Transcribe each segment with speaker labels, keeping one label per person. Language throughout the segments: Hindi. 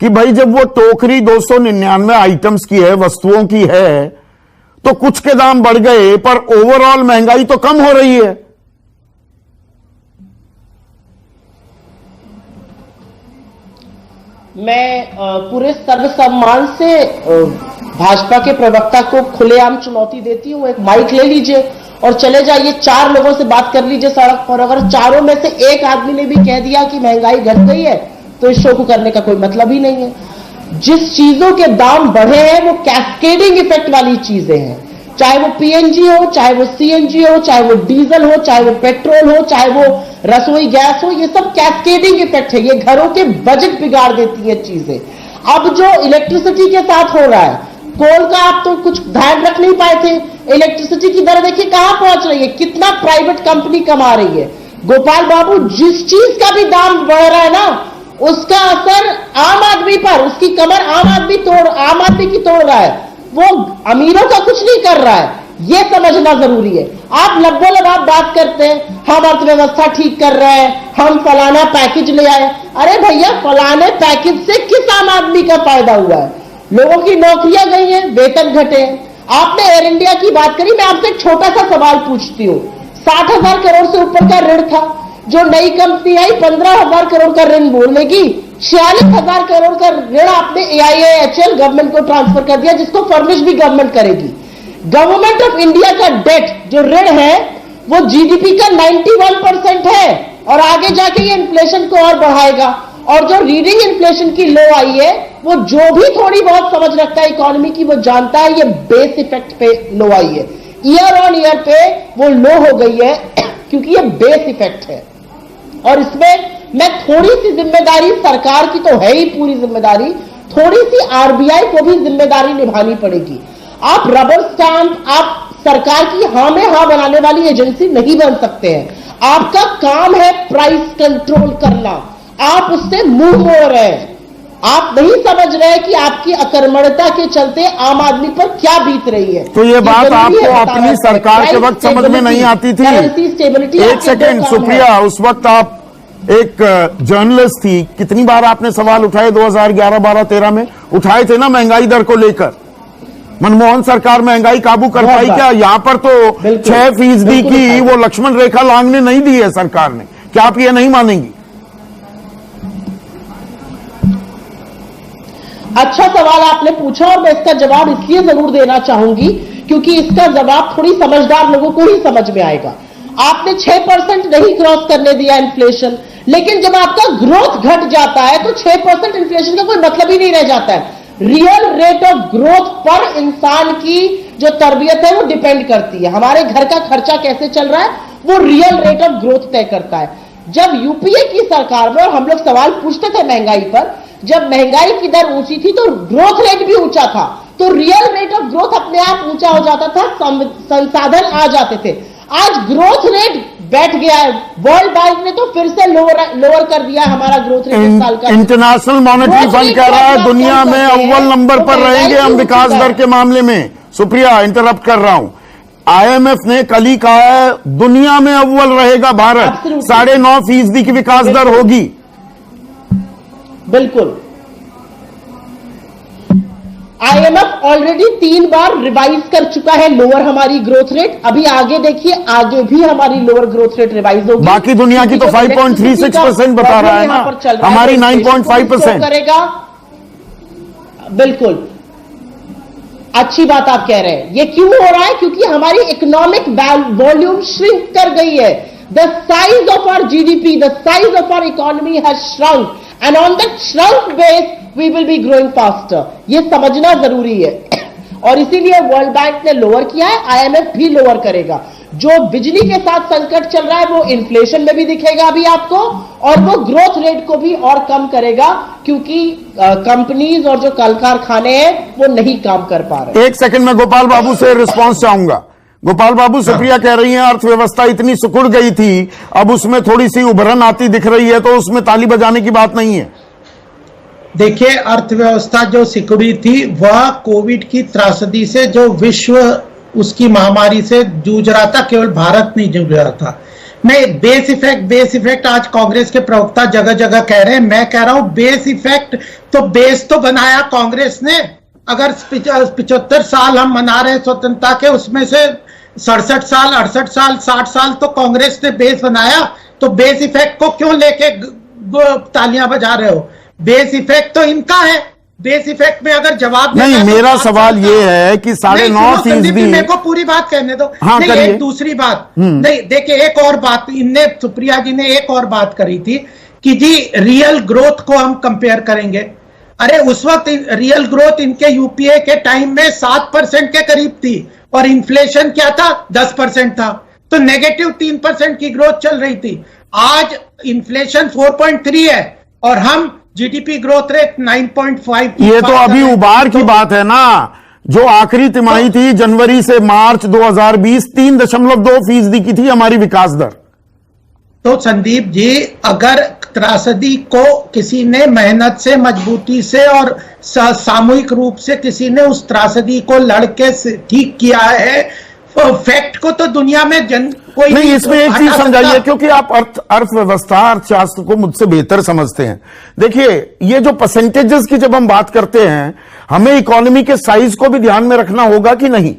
Speaker 1: कि भाई जब वो टोकरी 299 आइटम्स की है, वस्तुओं की है, तो कुछ के दाम बढ़ गए पर ओवरऑल महंगाई तो कम हो रही है।
Speaker 2: मैं पूरे सर्वसम्मान से भाजपा के प्रवक्ता को खुलेआम चुनौती देती हूं, एक माइक ले लीजिए और चले जाइए, 4 लोगों से बात कर लीजिए सड़क पर। अगर चारों में से एक आदमी ने भी कह दिया कि महंगाई घट गई है तो इस शो को करने का कोई मतलब ही नहीं है। जिस चीजों के दाम बढ़े हैं वो कैस्केडिंग इफेक्ट वाली चीजें हैं, चाहे वो पीएनजी हो, चाहे वो सीएनजी हो, चाहे वो डीजल हो, चाहे वो पेट्रोल हो, चाहे वो रसोई गैस हो, ये सब कैस्केडिंग इफेक्ट है। ये घरों के बजट बिगाड़ देती है चीजें। अब जो इलेक्ट्रिसिटी के साथ हो रहा है, कोल का आप तो कुछ ध्यान रख नहीं पाए थे, इलेक्ट्रिसिटी की दर देखिए कहां पहुंच रही है, कितना प्राइवेट कंपनी कमा रही है। गोपाल बाबू, जिस चीज का भी दाम बढ़ रहा है ना, उसका असर आम आदमी पर, उसकी कमर आम आदमी की तोड़ रहा है, वो अमीरों का कुछ नहीं कर रहा है, ये समझना जरूरी है। आप लब्बो-लबाब बात करते हैं, हम अर्थव्यवस्था ठीक कर रहे हैं, हम फलाना पैकेज ले आए। अरे भैया, फलाने पैकेज से किस आम आदमी का फायदा हुआ है? लोगों की नौकरियां गई हैं, वेतन घटे हैं। आपने एयर इंडिया की बात करी, मैं आपसे एक छोटा सा सवाल पूछती हूँ। 60,000 करोड़ से ऊपर का ऋण था, जो नई कंपनी आई 15,000 करोड़ का ऋण बोलने की, 46,000 करोड़ का ऋण आपने AIIHL गवर्नमेंट को ट्रांसफर कर दिया, जिसको फर्निश भी गवर्नमेंट करेगी। गवर्नमेंट ऑफ इंडिया का डेट जो ऋण है वो जीडीपी का 91% है और आगे जाके ये इन्फ्लेशन को और बढ़ाएगा। और जो रीडिंग इन्फ्लेशन की लो आई है, वो जो भी थोड़ी बहुत समझ रखता है इकोनॉमी की, वो जानता है ये बेस इफेक्ट पे लो आई है। ईयर ऑन ईयर पे वो लो हो गई है क्योंकि ये बेस इफेक्ट है। और इसमें मैं थोड़ी सी जिम्मेदारी सरकार की तो है ही, पूरी जिम्मेदारी, थोड़ी सी आरबीआई को भी जिम्मेदारी निभानी पड़ेगी। आप रबर स्टैंप, आप सरकार की हां में हां बनाने वाली एजेंसी नहीं बन सकते हैं। आपका काम है प्राइस कंट्रोल करना, आप उससे मुंह मोड़ रहे हैं। आप नहीं समझ रहे कि आपकी अकर्मण्यता के चलते आम आदमी पर क्या बीत रही है।
Speaker 1: तो ये बात आपको अपनी सरकार के वक्त समझ में नहीं आती थी। एक सेकेंड सुप्रिया, उस वक्त आप एक जर्नलिस्ट थी, कितनी बार आपने सवाल उठाए 2011, 12, 13 में उठाए थे ना महंगाई दर को लेकर? मनमोहन सरकार महंगाई काबू कर पाई क्या? यहां पर तो 6% की वो लक्ष्मण रेखा लांघने नहीं दी है सरकार ने। क्या आप ये नहीं मानेंगी?
Speaker 2: अच्छा सवाल आपने पूछा और मैं इसका जवाब इसलिए जरूर देना चाहूंगी क्योंकि इसका जवाब थोड़ी समझदार लोगों को ही समझ में आएगा। आपने 6% नहीं क्रॉस करने दिया इन्फ्लेशन, लेकिन जब आपका ग्रोथ घट जाता है तो 6% इन्फ्लेशन का कोई मतलब ही नहीं रह जाता है। रियल रेट ऑफ ग्रोथ पर इंसान की जो तरबियत है वो डिपेंड करती है। हमारे घर का खर्चा कैसे चल रहा है वो रियल रेट ऑफ ग्रोथ तय करता है। जब यूपीए की सरकार में, और हम लोग सवाल पूछते थे महंगाई पर, जब महंगाई की दर ऊंची थी तो ग्रोथ रेट भी ऊंचा था, तो रियल रेट ऑफ ग्रोथ अपने आप ऊंचा हो जाता था, संसाधन आ जाते थे। आज ग्रोथ रेट बैठ गया है। वर्ल्ड बैंक ने तो फिर से लोअर कर दिया हमारा ग्रोथ रेट इस साल का।
Speaker 1: इंटरनेशनल मॉनेटरी फंड कह रहा है दुनिया में अव्वल नंबर पर रहेंगे हम विकास दर के मामले में। सुप्रिया, इंटरप्ट कर रहा हूं। IMF ने कल ही कहा है दुनिया में अव्वल रहेगा भारत, 9.5% की विकास दर होगी।
Speaker 2: बिल्कुल। IMF ऑलरेडी 3 बार रिवाइज कर चुका है लोअर हमारी ग्रोथ रेट। अभी आगे देखिए, आगे भी हमारी लोअर ग्रोथ रेट रिवाइज होगी।
Speaker 1: बाकी दुनिया की तो 5.36% बता रहा है ना, हमारी 9.5%
Speaker 2: करेगा। बिल्कुल, अच्छी बात आप कह रहे हैं। ये क्यों हो रहा है? क्योंकि हमारी इकोनॉमिक वॉल्यूम श्रिंक कर गई है। The size of our GDP, the size of our economy has shrunk and on that shrunk base we will be growing faster. ये समझना जरूरी है और इसीलिए वर्ल्ड बैंक ने लोअर किया है, IMF भी लोअर करेगा। जो बिजली के साथ संकट चल रहा है वो इन्फ्लेशन में भी दिखेगा अभी आपको, और वो ग्रोथ रेट को भी और कम करेगा क्योंकि कंपनीज और जो कल कारखाने हैं वो नहीं काम कर पा रहे।
Speaker 1: एक सेकंड में गोपाल बाबू से रिस्पांस चाहूंगा। गोपाल बाबू, सुप्रिया कह रही हैं अर्थव्यवस्था इतनी सिकुड़ गई थी, अब उसमें थोड़ी सी उभरन आती दिख रही है, तो उसमें ताली बजाने की बात नहीं है।
Speaker 3: देखिए, अर्थव्यवस्था जो सिकुड़ी थी वह कोविड की त्रासदी से, जो विश्व उसकी महामारी से जूझ रहा था, केवल भारत नहीं जूझ रहा था। नहीं, बेस इफेक्ट आज कांग्रेस के प्रवक्ता जगह जगह कह रहे हैं। मैं कह रहा हूं बेस इफेक्ट तो बेस तो बनाया कांग्रेस ने। अगर 75 साल हम मना रहे हैं स्वतंत्रता के, उसमें से 67 साल 68 साल 60 साल तो कांग्रेस ने बेस बनाया, तो बेस इफेक्ट को क्यों लेके तालियां बजा रहे हो? बेस इफेक्ट तो इनका है। बेस इफेक्ट में अगर जवाब
Speaker 1: नहीं, मेरा सवाल ये है कि 9.5%
Speaker 3: मेरे को पूरी बात कहने दो।
Speaker 1: हाँ,
Speaker 3: नहीं, एक दूसरी बात नहीं, देखिए एक और बात इनने, सुप्रिया जी ने एक और बात करी थी कि जी रियल ग्रोथ को हम कंपेयर करेंगे। अरे उस वक्त रियल ग्रोथ इनके यूपीए के टाइम में 7% के करीब थी और इन्फ्लेशन क्या था? 10% था, तो नेगेटिव 3% की ग्रोथ चल रही थी। आज इन्फ्लेशन 4.3 है और हम जीडीपी ग्रोथ रेट 9.5।
Speaker 1: ये तो अभी उबार की बात है ना। जो आखिरी तिमाही थी जनवरी से मार्च 2020, 3.2% की थी हमारी विकास दर।
Speaker 3: तो संदीप जी, अगर त्रासदी को किसी ने मेहनत से, मजबूती से और सामूहिक रूप से किसी ने उस त्रासदी को लड़के ठीक किया है, फैक्ट को तो दुनिया में कोई
Speaker 1: नहीं। इसमें एक चीज समझाइए, क्योंकि आप अर्थव्यवस्था अर्थशास्त्र को मुझसे बेहतर समझते हैं। देखिए, ये जो परसेंटेजेस की जब हम बात करते हैं, हमें इकोनॉमी के साइज को भी ध्यान में रखना होगा कि नहीं।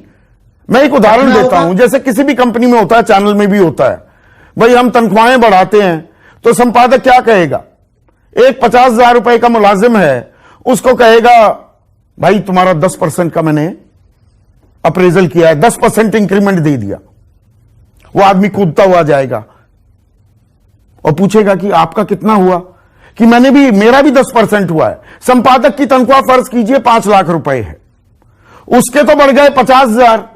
Speaker 1: मैं एक उदाहरण देता हूं, जैसे किसी भी कंपनी में होता है, चैनल में भी होता है। भाई हम तनख्वाहें बढ़ाते हैं तो संपादक क्या कहेगा? एक 50,000 रुपए का मुलाजिम है, उसको कहेगा भाई तुम्हारा 10% का मैंने अप्रेजल किया है, 10% इंक्रीमेंट दे दिया। वो आदमी कूदता हुआ जाएगा और पूछेगा कि आपका कितना हुआ? कि मेरा भी 10% हुआ है। संपादक की तनख्वाह फर्ज कीजिए 5 लाख रुपए है, उसके तो बढ़ गए 50,000,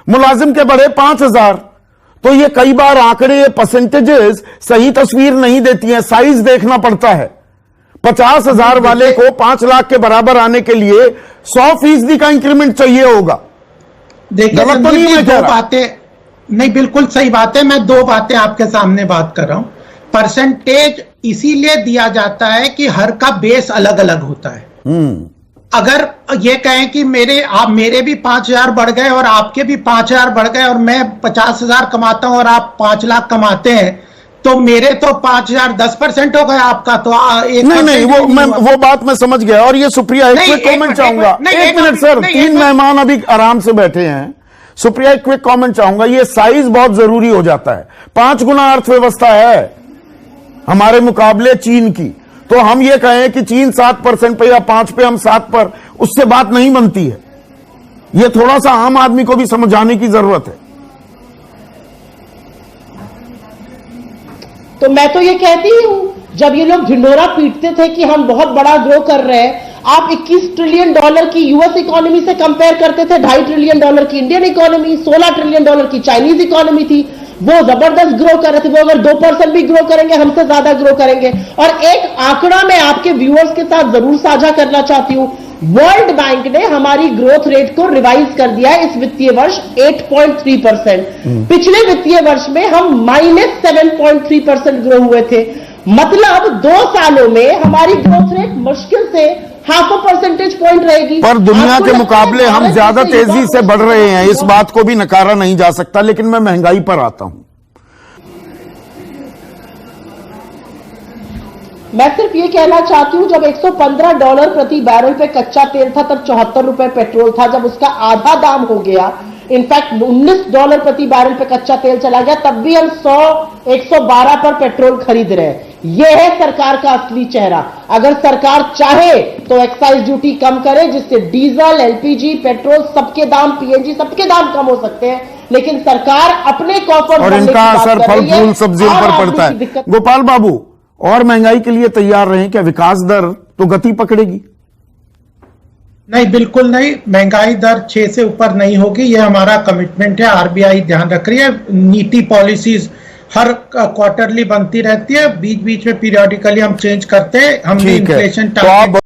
Speaker 1: मुलाजिम के बढ़े 5,000। तो ये कई बार आंकड़े, ये परसेंटेजेस सही तस्वीर नहीं देती हैं, साइज देखना पड़ता है। 50,000 वाले को 5 लाख के बराबर आने के लिए 100% का इंक्रीमेंट चाहिए होगा।
Speaker 3: देखिए,
Speaker 1: गलत तो नहीं है?
Speaker 3: दो बातें नहीं, बिल्कुल सही बात है। मैं दो बातें आपके सामने बात कर रहा हूं। परसेंटेज इसीलिए दिया जाता है कि हर का बेस अलग अलग होता है। अगर ये कहें कि मेरे भी 5,000 बढ़ गए और आपके भी 5,000 बढ़ गए और मैं 50,000 कमाता हूं और आप 5 लाख कमाते हैं, तो मेरे तो 5,000 10% हो गया, आपका तो
Speaker 1: नहीं, वो बात मैं समझ गया। और ये सुप्रिया, एक क्विक कमेंट चाहूंगा। एक मिनट सर, 3 मेहमान अभी आराम से बैठे हैं। सुप्रिया, एक क्विक कमेंट चाहूंगा। ये साइज बहुत जरूरी हो जाता है। 5 गुना अर्थव्यवस्था है हमारे मुकाबले चीन की, तो हम ये कहें कि चीन 7% पे या 5 पे, हम 7 पर, उससे बात नहीं बनती है। ये थोड़ा सा आम आदमी को भी समझाने की जरूरत है।
Speaker 2: तो मैं तो ये कहती हूं, जब ये लोग ढिंडोरा पीटते थे कि हम बहुत बड़ा ग्रो कर रहे हैं, आप 21 ट्रिलियन डॉलर की यूएस इकोनॉमी से कंपेयर करते थे। 2.5 ट्रिलियन डॉलर की इंडियन इकोनॉमी, 16 ट्रिलियन डॉलर की चाइनीज इकोनॉमी थी। वो जबरदस्त ग्रो कर रहे थे। वो अगर 2% भी ग्रो करेंगे, हमसे ज्यादा ग्रो करेंगे। और एक आंकड़ा मैं आपके व्यूअर्स के साथ जरूर साझा करना चाहती हूं। वर्ल्ड बैंक ने हमारी ग्रोथ रेट को रिवाइज कर दिया है इस वित्तीय वर्ष 8.3%। पिछले वित्तीय वर्ष में हम -7.3% ग्रो हुए थे। मतलब 2 सालों में हमारी ग्रोथ रेट मुश्किल से 0.5 परसेंटेज पॉइंट रहेगी।
Speaker 1: पर दुनिया के मुकाबले हम ज्यादा तेजी से बढ़ रहे हैं, इस बात को भी नकारा नहीं जा सकता। लेकिन मैं महंगाई पर आता हूं।
Speaker 2: मैं सिर्फ ये कहना चाहती हूं, जब $115 प्रति बैरल पे कच्चा तेल था, तब 74 रुपए पेट्रोल था। जब उसका आधा दाम हो गया, इनफैक्ट $19 प्रति बैरल पे कच्चा तेल चला गया, तब भी हम 112 पर पेट्रोल खरीद रहे हैं। यह है सरकार का असली चेहरा। अगर सरकार चाहे तो एक्साइज ड्यूटी कम करे, जिससे डीजल, एलपीजी, पेट्रोल सबके दाम, पीएनजी सबके दाम कम हो सकते हैं। लेकिन सरकार अपने कॉफर
Speaker 1: और इनका असर फल फूल सब्जियों पर पड़ता है। गोपाल बाबू, और महंगाई के लिए तैयार रहें क्या? विकास दर तो गति पकड़ेगी?
Speaker 3: नहीं, बिल्कुल नहीं। महंगाई दर 6 से ऊपर नहीं होगी, यह हमारा कमिटमेंट है। आरबीआई ध्यान रख रही है। नीति पॉलिसीज हर क्वार्टरली बनती रहती है, बीच बीच में पीरियोडिकली हम चेंज करते हैं। हमने इन्फ्लेशन